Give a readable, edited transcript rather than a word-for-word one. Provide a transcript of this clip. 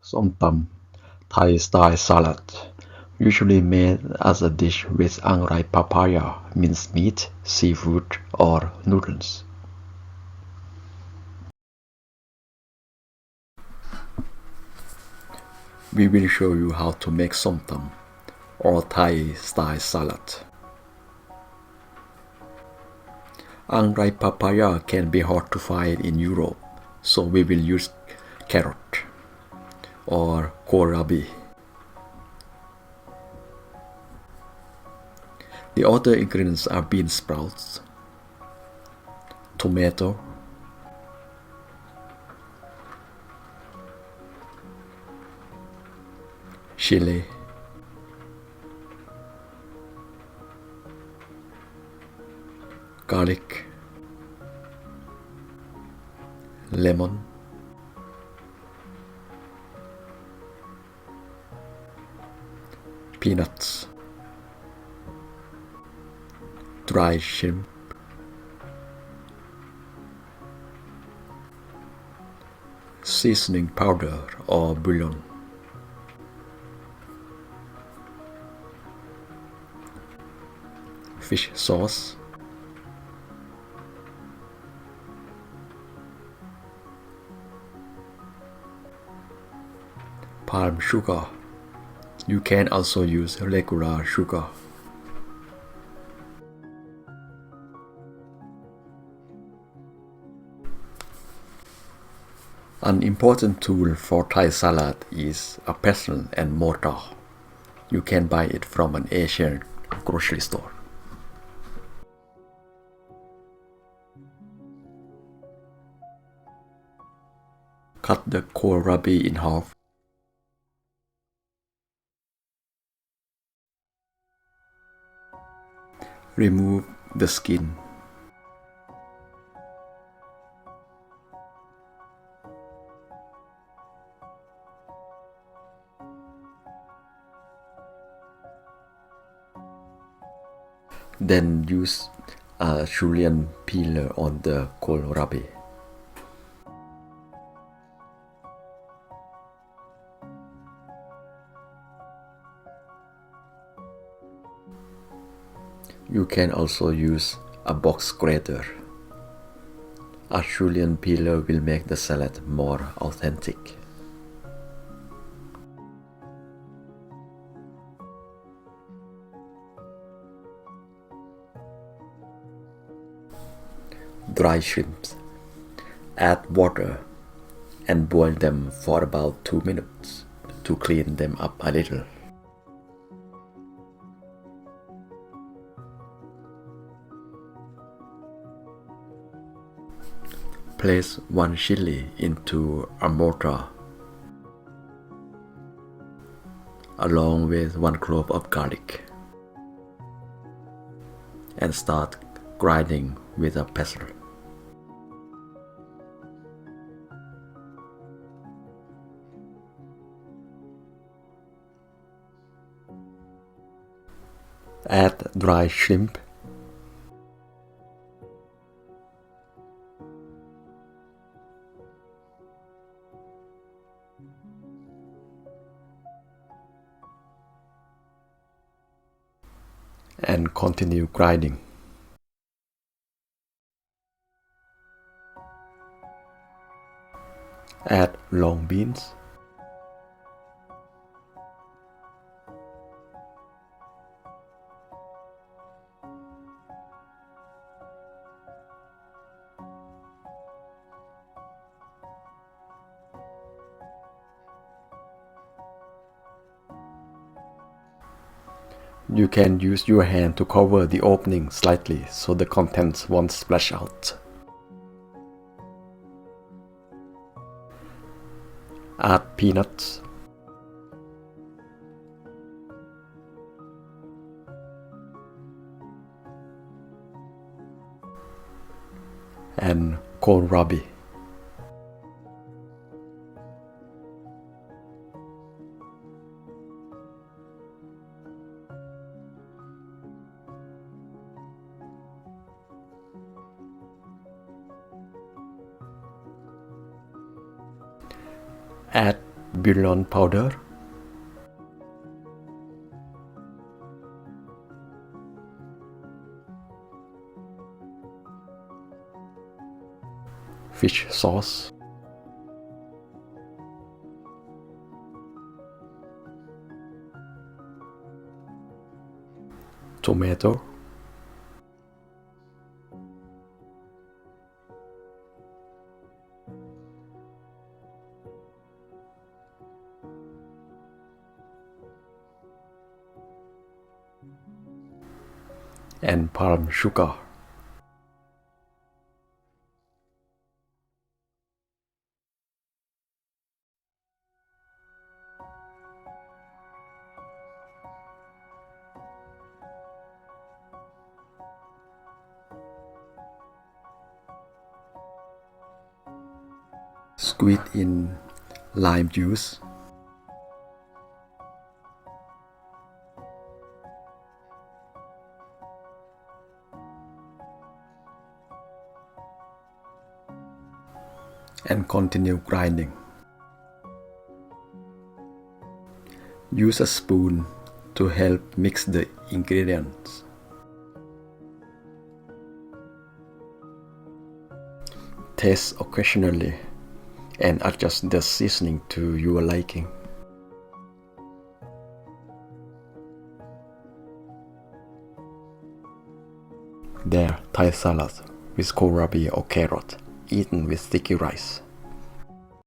Somtam, Thai style salad, usually made as a dish with unripe papaya, minced meat, seafood, or noodles. We will show you how to make somtam, or Thai style salad. Unripe papaya can be hard to find in Europe, so we will use carrot or kohlrabi. The other ingredients are bean sprouts, tomato, chili, garlic, lemon, peanuts, dried shrimp, seasoning powder or bouillon, fish sauce, palm sugar. You can also use regular sugar. An important tool for Thai salad is a pestle and mortar. You can buy it from an Asian grocery store. Cut the kohlrabi in half. Remove the skin. Then use a julienne peeler on the kohlrabi. You can also use a box grater. A julienne peeler will make the salad more authentic. Dry shrimps. Add water and boil them for about 2 minutes to clean them up a little. Place 1 chili into a mortar along with 1 clove of garlic and start grinding with a pestle. Add dry shrimp and continue grinding. Add long beans, you can use your hand to cover the opening slightly so the contents won't splash out. Add peanuts, and kohlrabi. Add bouillon powder, fish sauce, tomato, and palm sugar. Squeeze in lime juice, and continue grinding. Use a spoon to help mix the ingredients. Taste occasionally and adjust the seasoning to your liking. There, Thai salad with kohlrabi or carrot, eaten with sticky rice.